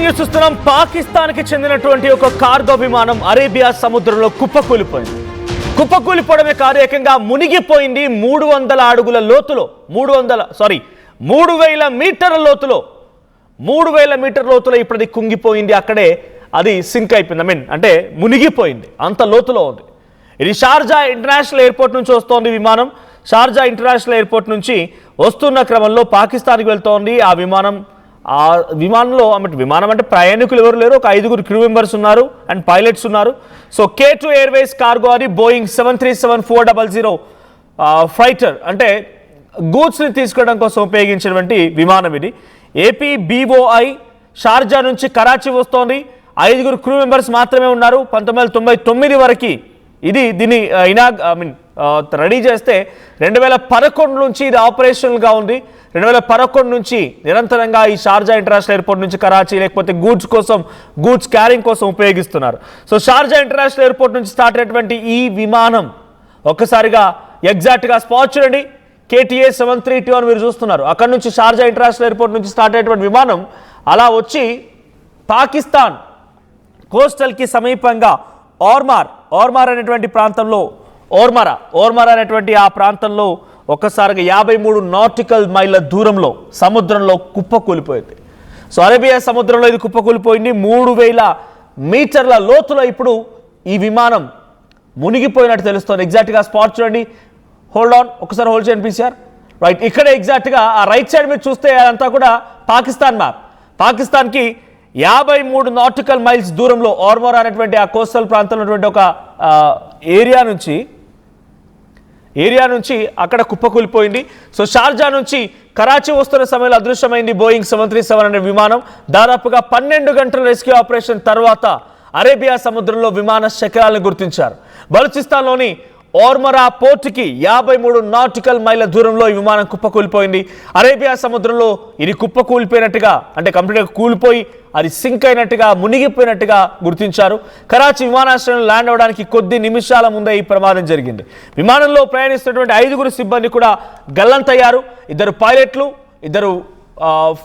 Breaking news చూస్తున్నాం. పాకిస్తాన్కి చెందినటువంటి ఒక కార్గో విమానం అరేబియా సముద్రంలో కుప్పకూలిపోయింది. కుప్పకూలిపోవడమే కాదు, ఏకంగా మునిగిపోయింది. 300 అడుగుల లోతులో 3000 మీటర్ల లోతులో 3000 మీటర్ల లోతులో ఇప్పుడు అది కుంగిపోయింది. అక్కడే అది సింక్ అయిపోయింది. అంటే మునిగిపోయింది, అంత లోతులో ఉంది. ఇది షార్జా ఇంటర్నేషనల్ ఎయిర్పోర్ట్ నుంచి వస్తోంది విమానం. షార్జా ఇంటర్నేషనల్ ఎయిర్పోర్ట్ నుంచి వస్తున్న క్రమంలో పాకిస్తాన్కి వెళ్తోంది ఆ విమానం. ఆ విమానం అంటే ప్రయాణికులు ఎవరు లేరు, ఒక 5 క్రూ మెంబర్స్ ఉన్నారు అండ్ పైలట్స్ ఉన్నారు. సో K2 ఎయిర్వేస్ కార్గో అని బోయింగ్ 737-400 ఫైటర్ అంటే గూడ్స్ని తీసుకెళ్ళడం కోసం ఉపయోగించినటువంటి విమానం ఇది. APBOI షార్జా నుంచి కరాచీ వస్తోంది. 5 క్రూ మెంబర్స్ మాత్రమే ఉన్నారు. 1999 వరకు దీన్ని రెడీ చేస్తే 2011 నుంచి ఇది ఆపరేషనల్గా ఉంది. 2011 నుంచి నిరంతరంగా ఈ షార్జా ఇంటర్నేషనల్ ఎయిర్పోర్ట్ నుంచి కరాచీ లేకపోతే గూడ్స్ క్యారింగ్ కోసం ఉపయోగిస్తున్నారు. సో షార్జా ఇంటర్నేషనల్ ఎయిర్పోర్ట్ నుంచి స్టార్ట్ అయినటువంటి ఈ విమానం ఒక్కసారిగా ఎగ్జాక్ట్గా స్పాట్ చూడండి. KTA 732 అని మీరు చూస్తున్నారు. అక్కడ నుంచి షార్జా ఇంటర్నేషనల్ ఎయిర్పోర్ట్ నుంచి స్టార్ట్ అయినటువంటి విమానం అలా వచ్చి పాకిస్తాన్ కోస్టల్కి సమీపంగా ఓర్మార్ అనేటువంటి ప్రాంతంలో ఓర్మరా అనేటువంటి ఆ ప్రాంతంలో ఒక్కసారిగా 53 నాటికల్ మైళ్ళ దూరంలో సముద్రంలో కుప్పకూలిపోయింది. సో అరేబియా సముద్రంలో ఇది కుప్పకూలిపోయింది. 3000 మీటర్ల లోతులో ఇప్పుడు ఈ విమానం మునిగిపోయినట్టు తెలుస్తుంది. ఎగ్జాక్ట్గా స్పాట్ చూడండి. ఒకసారి హోల్డ్ చేయండి PCR. రైట్, ఇక్కడ ఎగ్జాక్ట్గా ఆ రైట్ సైడ్ మీద చూస్తే అదంతా కూడా పాకిస్తాన్ మ్యాప్. పాకిస్తాన్కి 53 నాటికల్ మైల్స్ దూరంలో ఓర్మోరా అనేటువంటి ఆ కోస్టల్ ప్రాంతంలో ఉన్నటువంటి ఒక ఏరియా నుంచి అక్కడ కుప్పకూలిపోయింది. సో షార్జా నుంచి కరాచీ వస్తున్న సమయంలో అదృశ్యమైంది బోయింగ్ 737 అనే విమానం. దాదాపుగా 12 గంటల రెస్క్యూ ఆపరేషన్ తర్వాత అరేబియా సముద్రంలో విమాన శకలాలను గుర్తించారు. బలూచిస్తాన్లోని ఓర్మరా పోర్టుకి 53 నాటికల్ మైళ్ళ దూరంలో ఈ విమానం కుప్పకూలిపోయింది. అరేబియా సముద్రంలో ఇది కుప్పకూలిపోయినట్టుగా, అంటే కంప్లీట్గా కూలిపోయి అది సింక్ అయినట్టుగా, మునిగిపోయినట్టుగా గుర్తించారు. కరాచీ విమానాశ్రయంలో ల్యాండ్ అవడానికి కొద్ది నిమిషాల ముందే ఈ ప్రమాదం జరిగింది. విమానంలో ప్రయాణిస్తున్నటువంటి 5 సిబ్బంది కూడా గల్లంతయ్యారు. 2 పైలట్లు, 2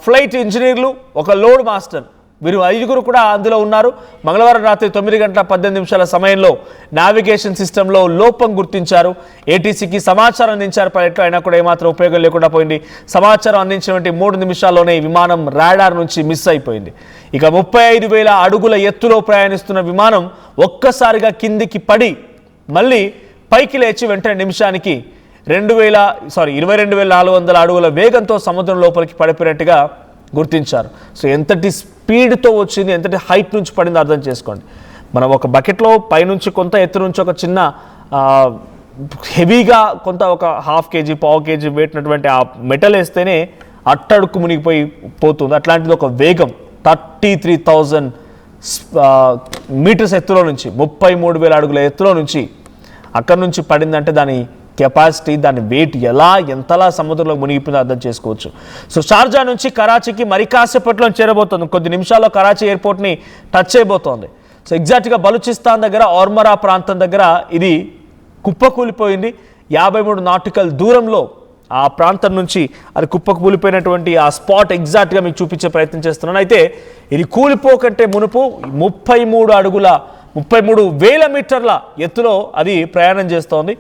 ఫ్లైట్ ఇంజనీర్లు, ఒక లోడ్ మాస్టర్, వీరు 5 కూడా అందులో ఉన్నారు. మంగళవారం రాత్రి 9:18 సమయంలో నావిగేషన్ సిస్టంలో లోపం గుర్తించారు. ATCకి సమాచారం అందించారు పైలట్లు, అయినా కూడా ఏమాత్రం ఉపయోగం లేకుండా పోయింది. సమాచారం అందించినటువంటి 3 నిమిషాల్లోనే ఈ విమానం రాడార్ నుంచి మిస్ అయిపోయింది. ఇక 35,000 అడుగుల ఎత్తులో ప్రయాణిస్తున్న విమానం ఒక్కసారిగా కిందికి పడి మళ్ళీ పైకి లేచి వెంటనే నిమిషానికి 22,400 అడుగుల వేగంతో సముద్రం లోపలికి పడిపోయినట్టుగా గుర్తించారు. సో ఎంతటి స్పీడ్తో వచ్చింది, ఎంతటి హైట్ నుంచి పడిందో అర్థం చేసుకోండి. మనం ఒక బకెట్లో పైనుంచి కొంత ఎత్తు నుంచి ఒక చిన్న హెవీగా కొంత ఒక 1/2 kg, 1/4 kg పెట్టినటువంటి ఆ మెటల్ వేస్తేనే అట్టడుక్కు మునిగిపోయి పోతుంది. అట్లాంటిది ఒక వేగం 33,000 మీటర్స్ ఎత్తులో నుంచి 33,000 అడుగుల ఎత్తులో నుంచి అక్కడి నుంచి పడిందంటే దాని కెపాసిటీ, దాని వెయిట్ ఎంతలా సముద్రంలో మునిగిపోయిందో అర్థం చేసుకోవచ్చు. సో షార్జా నుంచి కరాచీకి మరి కాసేపట్లో చేరబోతోంది. కొద్ది నిమిషాల్లో కరాచీ ఎయిర్పోర్ట్ని టచ్ చేయబోతోంది. సో ఎగ్జాక్ట్గా బలూచిస్తాన్ దగ్గర ఓర్మరా ప్రాంతం దగ్గర ఇది కుప్పకూలిపోయింది. 53 నాటికల్ దూరంలో ఆ ప్రాంతం నుంచి అది కుప్పకూలిపోయినటువంటి ఆ స్పాట్ ఎగ్జాక్ట్గా మీకు చూపించే ప్రయత్నం చేస్తున్నాను. అయితే ఇది కూలిపోకంటే మునుపు 33,000 మీటర్ల ఎత్తులో అది ప్రయాణం చేస్తోంది.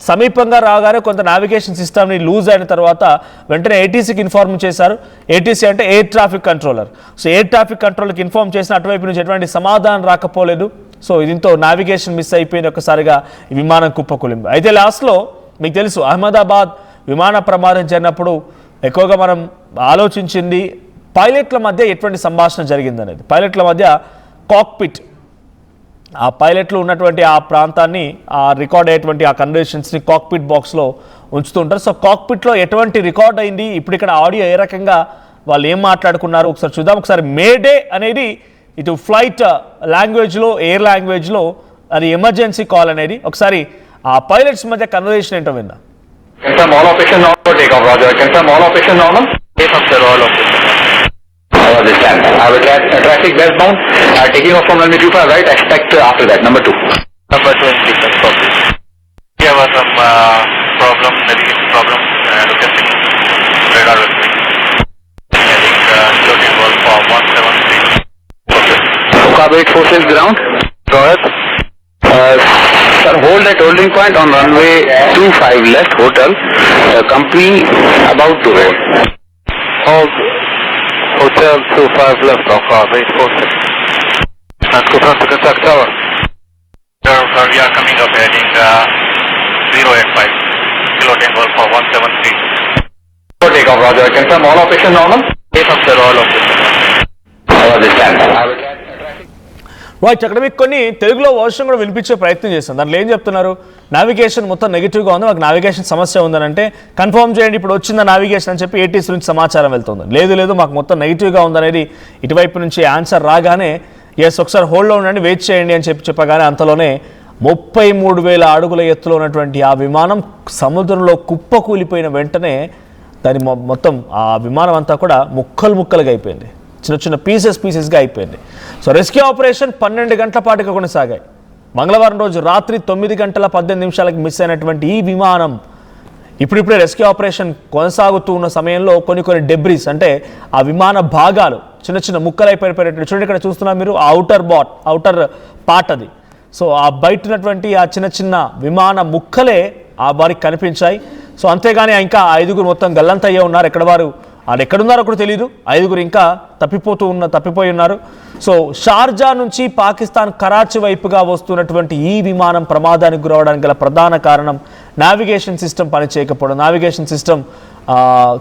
సమీపంగా రాగానే కొంత నావిగేషన్ సిస్టమ్ని లూజ్ అయిన తర్వాత వెంటనే ATCకి ఇన్ఫార్మ్ చేశారు. ATC అంటే air traffic controller. So air traffic కంట్రోలర్కి ఇన్ఫార్మ్ చేసిన అటువైపు నుంచి ఎటువంటి సమాధానం రాకపోలేదు. సో దీంతో నావిగేషన్ మిస్ అయిపోయింది. ఒక్కసారిగా ఈ విమానం కుప్పకూలింది. అయితే లాస్ట్లో మీకు తెలుసు, అహ్మదాబాద్ విమాన ప్రమాదం జరిగినప్పుడు ఎక్కువగా మనం ఆలోచించింది పైలట్ల మధ్య ఎటువంటి సంభాషణ జరిగిందనేది. పైలట్ల మధ్య కాక్పిట్, ఆ పైలట్లు ఉన్నటువంటి ఆ ప్రాంతాన్ని రికార్డ్ అయ్యేటువంటి ఆ కన్వర్సేషన్స్ని కాక్పిట్ బాక్స్లో ఉంచుతుంటారు. సో కాక్పిట్లో ఎటువంటి రికార్డ్ అయింది, ఇప్పుడు ఇక్కడ ఆడియో ఏ రకంగా వాళ్ళు ఏం మాట్లాడుకున్నారు ఒకసారి చూద్దాం. ఒకసారి మేడే అనేది ఇటు ఫ్లైట్ లాంగ్వేజ్లో, ఎయిర్ లాంగ్వేజ్లో అది ఎమర్జెన్సీ కాల్ అనేది. ఒకసారి ఆ పైలట్స్ మధ్య కన్వర్సేషన్ ఏంటో విందాం. Understand. Traffic westbound, taking off from runway 25 right, expect after that, number 2. Number 2 in sequence, copy. There was some problem, navigation problem, location, radar was I think, loading was for 17 Punjab 846 ground. Go ahead. Sir, hold at holding point on runway 25 left hotel. Company about to roll. Hold. Hotel 25 left, Punjab 846. And confirm to contact tower. Sir, we are coming up heading 085. Kilo Tango for 173. For takeoff, Roger. Confirm all operations normal? Yes, sir, all of this. Understand. I will right, అక్కడ మీకు కొన్ని తెలుగులో version కూడా వినిపించే ప్రయత్నం చేస్తాను. దాంట్లో ఏం చెప్తున్నారు, నావిగేషన్ మొత్తం నెగిటివ్గా ఉంది, మాకు నావిగేషన్ సమస్య ఉందని అంటే కన్ఫర్మ్ చేయండి ఇప్పుడు వచ్చిందా నావిగేషన్ అని చెప్పి ఏటీసీ నుంచి సమాచారం వెళ్తుంది. లేదు మాకు మొత్తం నెగిటివ్గా ఉందనేది ఇటువైపు నుంచి ఆన్సర్ రాగానే ఎస్ ఒకసారి హోల్డ్లో ఉండండి వెయిట్ చేయండి అని చెప్పగానే అంతలోనే 33,000 అడుగుల ఎత్తులో ఉన్నటువంటి ఆ విమానం సముద్రంలో కుప్పకూలిపోయిన వెంటనే దాని మొత్తం ఆ విమానం అంతా కూడా ముక్కలుగా అయిపోయింది, చిన్న పీసెస్గా అయిపోయింది. సో రెస్క్యూ ఆపరేషన్ 12 గంటల పాటుగా కొనసాగాయి. మంగళవారం రోజు రాత్రి 9:18 మిస్ అయినటువంటి ఈ విమానం ఇప్పుడిప్పుడే రెస్క్యూ ఆపరేషన్ కొనసాగుతూ ఉన్న సమయంలో కొన్ని డెబ్రీస్ అంటే ఆ విమాన భాగాలు చిన్న ముక్కలు అయిపోయినట్టు చూడండి. ఇక్కడ చూస్తున్నా మీరు అవుటర్ పార్ట్ అది. సో ఆ బయట ఉన్నటువంటి ఆ చిన్న విమాన ముక్కలే ఆ వారికి కనిపించాయి. సో అంతేగాని ఇంకా 5 మొత్తం గల్లంతయ్యే ఉన్నారు. ఎక్కడున్నారో కూడా తెలియదు. 5 ఇంకా తప్పిపోయి ఉన్నారు. సో షార్జా నుంచి పాకిస్తాన్ కరాచీ వైపుగా వస్తున్నటువంటి ఈ విమానం ప్రమాదానికి గురవడానికి గల ప్రధాన కారణం నావిగేషన్ సిస్టమ్ పనిచేయకపోవడం, నావిగేషన్ సిస్టమ్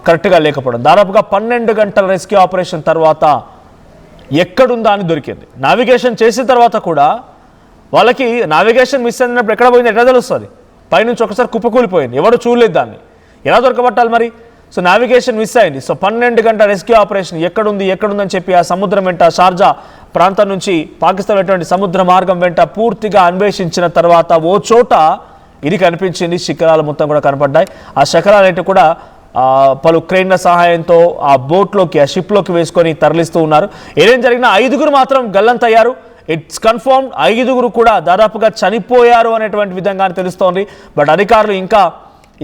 కరెక్ట్గా లేకపోవడం. దాదాపుగా 12 గంటల రెస్క్యూ ఆపరేషన్ తర్వాత ఎక్కడుందా అని దొరికింది. నావిగేషన్ చేసిన తర్వాత కూడా వాళ్ళకి నావిగేషన్ మిస్ అయినప్పుడు ఎక్కడ పోయింది ఎట్లా తెలుస్తుంది? పైనుంచి ఒకసారి కుప్పకూలిపోయింది, ఎవరు చూడలేదు దాన్ని, ఎలా దొరకబట్టాలి మరి? సో నావిగేషన్ మిస్ అయింది. సో 12 గంటల రెస్క్యూ ఆపరేషన్ ఎక్కడుందని చెప్పి ఆ సముద్రం వెంట షార్జా ప్రాంతం నుంచి పాకిస్తాన్ అటువంటి సముద్ర మార్గం వెంట పూర్తిగా అన్వేషించిన తర్వాత ఓ చోట ఇది కనిపించింది. శిఖరాలు మొత్తం కూడా కనపడ్డాయి. ఆ శిఖరాలు కూడా పలు క్రెయిన్ల సహాయంతో ఆ బోట్లోకి ఆ షిప్లోకి వేసుకొని తరలిస్తూ ఉన్నారు. ఏదేం జరిగినా 5 మాత్రం గల్లంతయ్యారు. ఇట్స్ కన్ఫర్మ్ 5 కూడా దాదాపుగా చనిపోయారు అనేటువంటి విధంగా తెలుస్తోంది. బట్ అధికారులు ఇంకా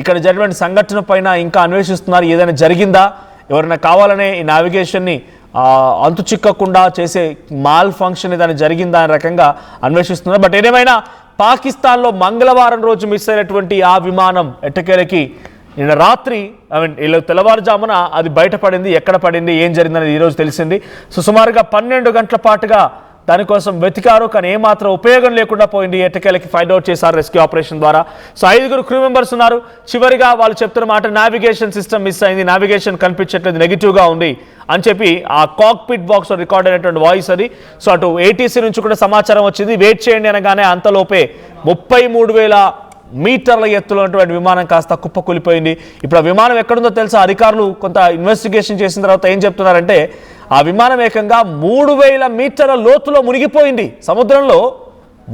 ఇక్కడ జరిగిన సంఘటన పైన ఇంకా అన్వేషిస్తున్నారు. ఏదైనా జరిగిందా, ఎవరైనా కావాలనే ఈ నావిగేషన్ని అంతు చిక్కకుండా చేసే మాల్ ఫంక్షన్ ఏదైనా జరిగిందా అనే రకంగా అన్వేషిస్తున్నారు. బట్ ఏదేమైనా పాకిస్తాన్లో మంగళవారం రోజు మిస్ అయినటువంటి ఆ విమానం ఎట్టకేలకి నిన్న రాత్రి ఇలా తెల్లవారుజామున అది బయటపడింది. ఎక్కడ పడింది, ఏం జరిగిందనేది ఈరోజు తెలిసింది. సో సుమారుగా 12 గంటల పాటుగా దానికోసం వెతికారు, కానీ ఏమాత్రం ఉపయోగం లేకుండా పోయింది. ఎట్టకేలకి ఫైండ్ అవుట్ చేశారు రెస్క్యూ ఆపరేషన్ ద్వారా. సో 5 క్రూ మెంబర్స్ ఉన్నారు. చివరిగా వాళ్ళు చెప్తున్న మాట నావిగేషన్ సిస్టమ్ మిస్ అయింది, నావిగేషన్ కనిపించట్లేదు, నెగిటివ్గా ఉంది అని చెప్పి ఆ కాక్పిట్ బాక్స్లో రికార్డ్ అయినటువంటి వాయిస్ అది. సో అటు ఏటీసీ నుంచి కూడా సమాచారం వచ్చింది, వెయిట్ చేయండి అనగానే అంతలోపే 33,000 మీటర్ల ఎత్తులో ఉన్నటువంటి విమానం కాస్త కుప్పకూలిపోయింది. ఇప్పుడు ఆ విమానం ఎక్కడుందో తెలుసా? అధికారులు కొంత ఇన్వెస్టిగేషన్ చేసిన తర్వాత ఏం చెప్తున్నారంటే ఆ విమానం ఏకంగా 3,000 మీటర్ల లోతులో మునిగిపోయింది. సముద్రంలో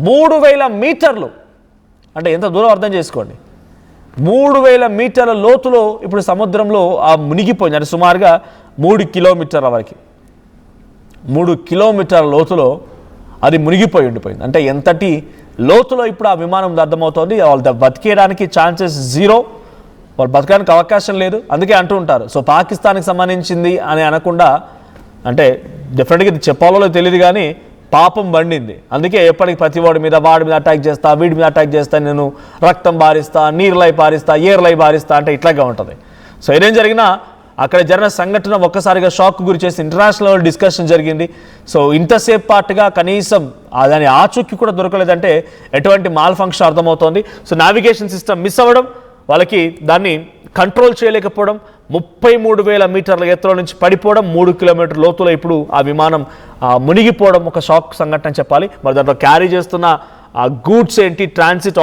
3,000 మీటర్లు అంటే ఎంత దూరం అర్థం చేసుకోండి. 3,000 మీటర్ల లోతులో ఇప్పుడు సముద్రంలో ఆ మునిగిపోయింది. అంటే సుమారుగా 3 కిలోమీటర్ల వరకు, 3 కిలోమీటర్ల లోతులో అది మునిగిపోయి ఉండిపోయింది. అంటే ఎంతటి లోతులో ఇప్పుడు ఆ విమానం అర్థమవుతోంది. వాళ్ళు బతికేయడానికి ఛాన్సెస్ 0, వాళ్ళు బతకడానికి అవకాశం లేదు. అందుకే అంటూ ఉంటారు సో పాకిస్తాన్కి సంబంధించింది అని అనకుండా, అంటే డెఫినెట్గా ఇది చెప్పాలో తెలియదు కానీ పాపం బండింది. అందుకే ఎప్పటికీ ప్రతి వాడి మీద అటాక్ చేస్తా, వీడి మీద అటాక్ చేస్తా, నేను రక్తం బారిస్తా, నీరులై పారిస్తా, ఏర్లై బారిస్తా అంటే ఇట్లాగే ఉంటుంది. సో ఏదేం జరిగినా అక్కడ జరిగిన సంఘటన ఒక్కసారిగా షాక్ గురి చేసి ఇంటర్నేషనల్ డిస్కషన్ జరిగింది. సో ఇంతసేపు పాటుగా కనీసం దాని ఆచూకీ కూడా దొరకలేదంటే ఎటువంటి మాల్ ఫంక్షన్ అర్థమవుతోంది. సో నావిగేషన్ సిస్టమ్ మిస్ అవ్వడం, వాళ్ళకి దాన్ని కంట్రోల్ చేయలేకపోవడం, 33,000 మీటర్ల ఎత్తులో నుంచి పడిపోవడం, 3 కిలోమీటర్ల లోతులో ఇప్పుడు ఆ విమానం మునిగిపోవడం ఒక షాక్ సంఘటన చెప్పాలి. మరి దాంట్లో క్యారీ చేస్తున్న గూడ్స్ ఏంటి, ట్రాన్సిట్